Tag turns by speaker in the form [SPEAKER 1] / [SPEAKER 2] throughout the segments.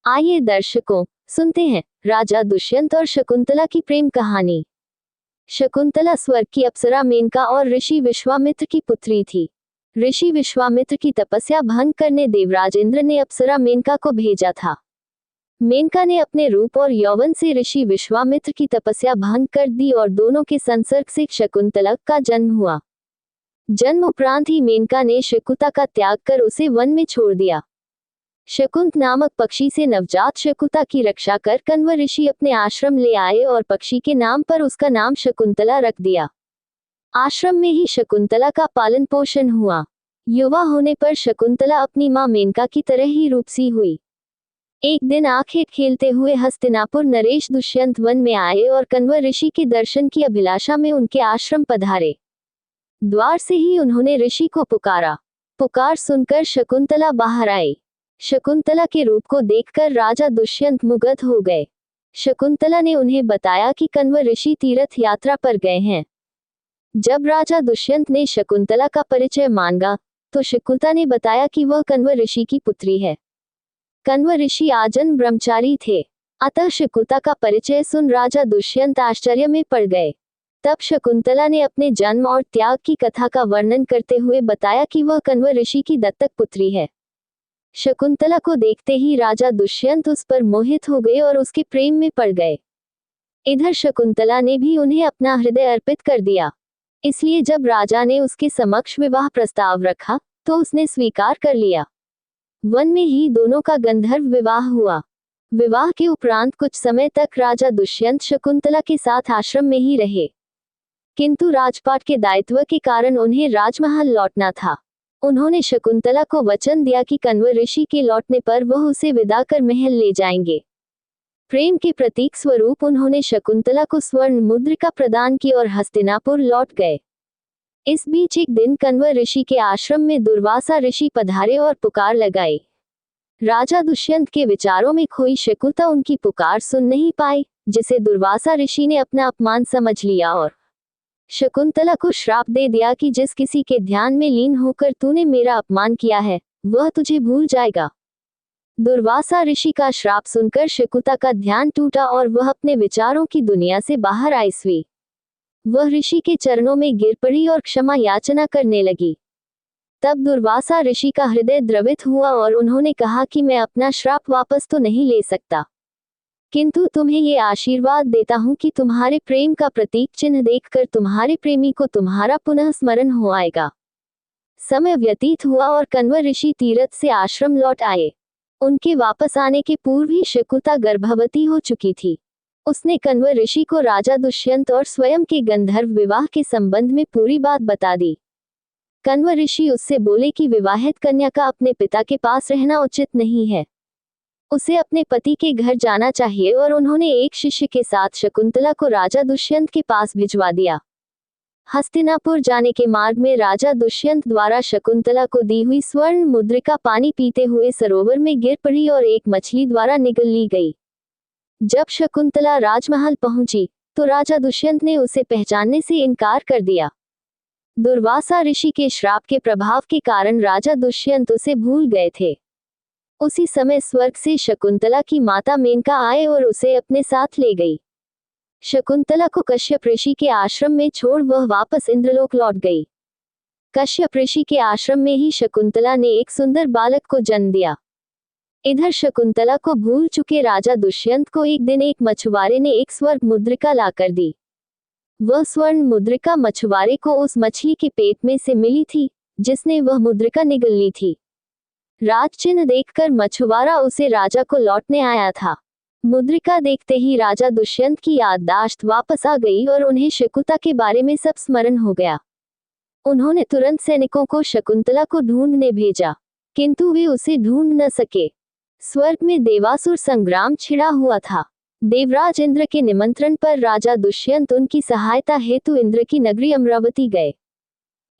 [SPEAKER 1] आइए दर्शकों, सुनते हैं राजा दुष्यंत और शकुंतला की प्रेम कहानी। शकुंतला स्वर्ग की अप्सरा मेनका और ऋषि विश्वामित्र की पुत्री थी। ऋषि विश्वामित्र की तपस्या भंग करने देवराज इंद्र ने अप्सरा मेनका को भेजा था। मेनका ने अपने रूप और यौवन से ऋषि विश्वामित्र की तपस्या भंग कर दी और दोनों के संसर्ग से शकुंतला का जन्म हुआ। जन्म उपरांत ही मेनका ने शकुंतला का त्याग कर उसे वन में छोड़ दिया। शकुंत नामक पक्षी से नवजात शकुंतला की रक्षा कर कण्व ऋषि अपने आश्रम ले आए और पक्षी के नाम पर उसका नाम शकुंतला रख दिया। आश्रम में ही शकुंतला का पालन पोषण हुआ। युवा होने पर शकुंतला अपनी मां मेनका की तरह ही रूपसी हुई। एक दिन आंखें खेलते हुए हस्तिनापुर नरेश दुष्यंत वन में आए और कण्व ऋषि के दर्शन की अभिलाषा में उनके आश्रम पधारे। द्वार से ही उन्होंने ऋषि को पुकारा। पुकार सुनकर शकुंतला बाहर आई। शकुंतला के रूप को देखकर राजा दुष्यंत मुग्ध हो गए। शकुंतला ने उन्हें बताया कि कण्व ऋषि तीर्थ यात्रा पर गए हैं। जब राजा दुष्यंत ने शकुंतला का परिचय मांगा तो शकुंतला ने बताया कि वह कण्व ऋषि की पुत्री है। कण्व ऋषि आजन्म ब्रह्मचारी थे, अतः शकुंतला का परिचय सुन राजा दुष्यंत आश्चर्य में पड़ गए। तब शकुंतला ने अपने जन्म और त्याग की कथा का वर्णन करते हुए बताया कि वह कण्व ऋषि की दत्तक पुत्री है। शकुंतला को देखते ही राजा दुष्यंत उस पर मोहित हो गए और उसके प्रेम में पड़ गए। इधर शकुंतला ने भी उन्हें अपना हृदय अर्पित कर दिया। इसलिए जब राजा ने उसके समक्ष विवाह प्रस्ताव रखा तो उसने स्वीकार कर लिया। वन में ही दोनों का गंधर्व विवाह हुआ। विवाह के उपरांत कुछ समय तक राजा दुष्यंत शकुंतला के साथ आश्रम में ही रहे, किंतु राजपाट के दायित्व के कारण उन्हें राजमहल लौटना था। उन्होंने शकुंतला को वचन दिया कि कण्व ऋषि के लौटने पर वह उसे विदा कर महल ले जाएंगे। प्रेम के प्रतीक स्वरूप उन्होंने शकुंतला को स्वर्ण मुद्रिका प्रदान की और हस्तिनापुर लौट गए। इस बीच एक दिन कण्व ऋषि के आश्रम में दुर्वासा ऋषि पधारे और पुकार लगाई। राजा दुष्यंत के विचारों में खोई शकुंतला उनकी पुकार सुन नहीं पाई, जिसे दुर्वासा ऋषि ने अपना अपमान समझ लिया और शकुंतला को श्राप दे दिया कि जिस किसी के ध्यान में लीन होकर तूने मेरा अपमान किया है वह तुझे भूल जाएगा। दुर्वासा ऋषि का श्राप सुनकर शकुंतला का ध्यान टूटा और वह अपने विचारों की दुनिया से बाहर आई स्वी। वह ऋषि के चरणों में गिर पड़ी और क्षमा याचना करने लगी। तब दुर्वासा ऋषि का हृदय द्रवित हुआ और उन्होंने कहा कि मैं अपना श्राप वापस तो नहीं ले सकता, किंतु तुम्हें ये आशीर्वाद देता हूँ कि तुम्हारे प्रेम का प्रतीक चिन्ह देखकर तुम्हारे प्रेमी को तुम्हारा पुनः स्मरण हो आएगा। समय व्यतीत हुआ और कण्व ऋषि तीर्थ से आश्रम लौट आए। उनके वापस आने के पूर्व ही शकुंतला गर्भवती हो चुकी थी। उसने कण्व ऋषि को राजा दुष्यंत और स्वयं के गंधर्व विवाह के संबंध में पूरी बात बता दी। कण्व ऋषि उससे बोले कि विवाहित कन्या का अपने पिता के पास रहना उचित नहीं है, उसे अपने पति के घर जाना चाहिए और उन्होंने एक शिष्य के साथ शकुंतला को राजा दुष्यंत के पास भिजवा दिया। हस्तिनापुर जाने के मार्ग में राजा दुष्यंत द्वारा शकुंतला को दी हुई स्वर्ण मुद्रिका पानी पीते हुए सरोवर में गिर पड़ी और एक मछली द्वारा निगल ली गई। जब शकुंतला राजमहल पहुंची तो राजा दुष्यंत ने उसे पहचानने से इनकार कर दिया। दुर्वासा ऋषि के श्राप के प्रभाव के कारण राजा दुष्यंत उसे भूल गए थे। उसी समय स्वर्ग से शकुंतला की माता मेनका आए और उसे अपने साथ ले गई। शकुंतला को कश्यप ऋषि के आश्रम में छोड़ वह वापस इंद्रलोक लौट गई। कश्यप ऋषि के आश्रम में ही शकुंतला ने एक सुंदर बालक को जन्म दिया। इधर शकुंतला को भूल चुके राजा दुष्यंत को एक दिन एक मछुआरे ने एक स्वर्ण मुद्रिका लाकर दी। वह स्वर्ण मुद्रिका मछुआरे को उस मछली के पेट में से मिली थी जिसने वह मुद्रिका निगल ली थी। राजचिन्ह देखकर मछुआरा उसे राजा को लौटने आया था। मुद्रिका देखते ही राजा दुष्यंत की याददाश्त वापस आ गई और उन्हें शकुंतला के बारे में सब स्मरण हो गया। उन्होंने तुरंत सैनिकों को शकुंतला को ढूंढने भेजा, किंतु वे उसे ढूंढ न सके। स्वर्ग में देवासुर संग्राम छिड़ा हुआ था। देवराज इंद्र के निमंत्रण पर राजा दुष्यंत उनकी सहायता हेतु इंद्र की नगरी अमरावती गए।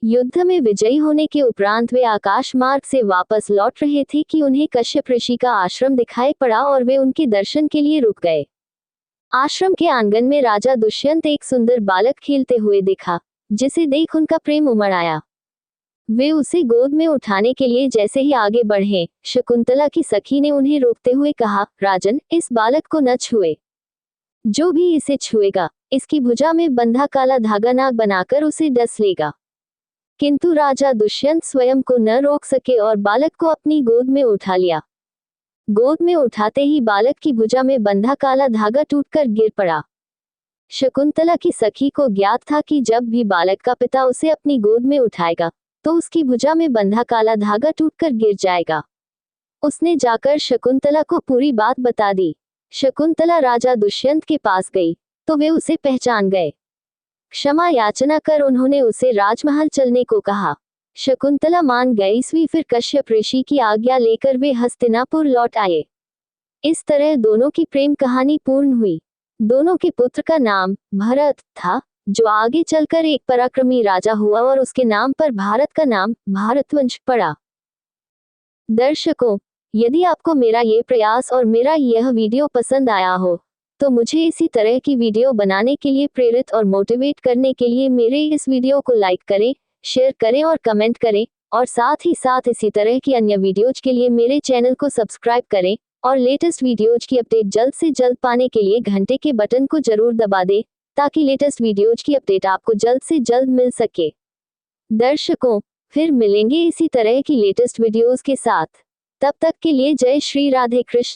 [SPEAKER 1] युद्ध में विजयी होने के उपरांत वे आकाश मार्ग से वापस लौट रहे थे कि उन्हें कश्यप ऋषि का आश्रम दिखाई पड़ा और वे उनके दर्शन के लिए रुक गए। आश्रम के आंगन में राजा दुष्यंत एक सुंदर बालक खेलते हुए दिखा, जिसे देख उनका प्रेम उमड़ आया। वे उसे गोद में उठाने के लिए जैसे ही आगे बढ़े, शकुंतला की सखी ने उन्हें रोकते हुए कहा, राजन, इस बालक को न छुए। जो भी इसे छुएगा, इसकी भुजा में बंधा काला धागा नाग बनाकर उसे डस लेगा। किंतु राजा दुष्यंत स्वयं को न रोक सके और बालक को अपनी गोद में उठा लिया। गोद में उठाते ही बालक की भुजा में बंधा काला धागा टूटकर गिर पड़ा। शकुंतला की सखी को ज्ञात था कि जब भी बालक का पिता उसे अपनी गोद में उठाएगा, तो उसकी भुजा में बंधा काला धागा टूटकर गिर जाएगा। उसने जाकर शकुंतला को पूरी बात बता दी। शकुंतला राजा दुष्यंत के पास गई, तो वे उसे पहचान गए। क्षमा याचना कर उन्होंने उसे राजमहल चलने को कहा। शकुंतला मान गई। फिर कश्यप ऋषि की आज्ञा लेकर वे हस्तिनापुर लौट आए। इस तरह दोनों की प्रेम कहानी पूर्ण हुई। दोनों के पुत्र का नाम भरत था, जो आगे चलकर एक पराक्रमी राजा हुआ और उसके नाम पर भारत का नाम भारतवंश पड़ा। दर्शकों, यदि आपको मेरा ये प्रयास और मेरा यह वीडियो पसंद आया हो, तो मुझे इसी तरह की वीडियो बनाने के लिए प्रेरित और मोटिवेट करने के लिए मेरे इस वीडियो को लाइक करें, शेयर करें और कमेंट करें, और साथ ही साथ इसी तरह की अन्य वीडियोज के लिए मेरे चैनल को सब्सक्राइब करें और लेटेस्ट वीडियोज की अपडेट जल्द से जल्द पाने के लिए घंटे के बटन को जरूर दबा दें, ताकि लेटेस्ट वीडियोज की अपडेट आपको जल्द से जल्द मिल सके। दर्शकों, फिर मिलेंगे इसी तरह की लेटेस्ट वीडियोज के साथ। तब तक के लिए जय श्री राधे कृष्ण।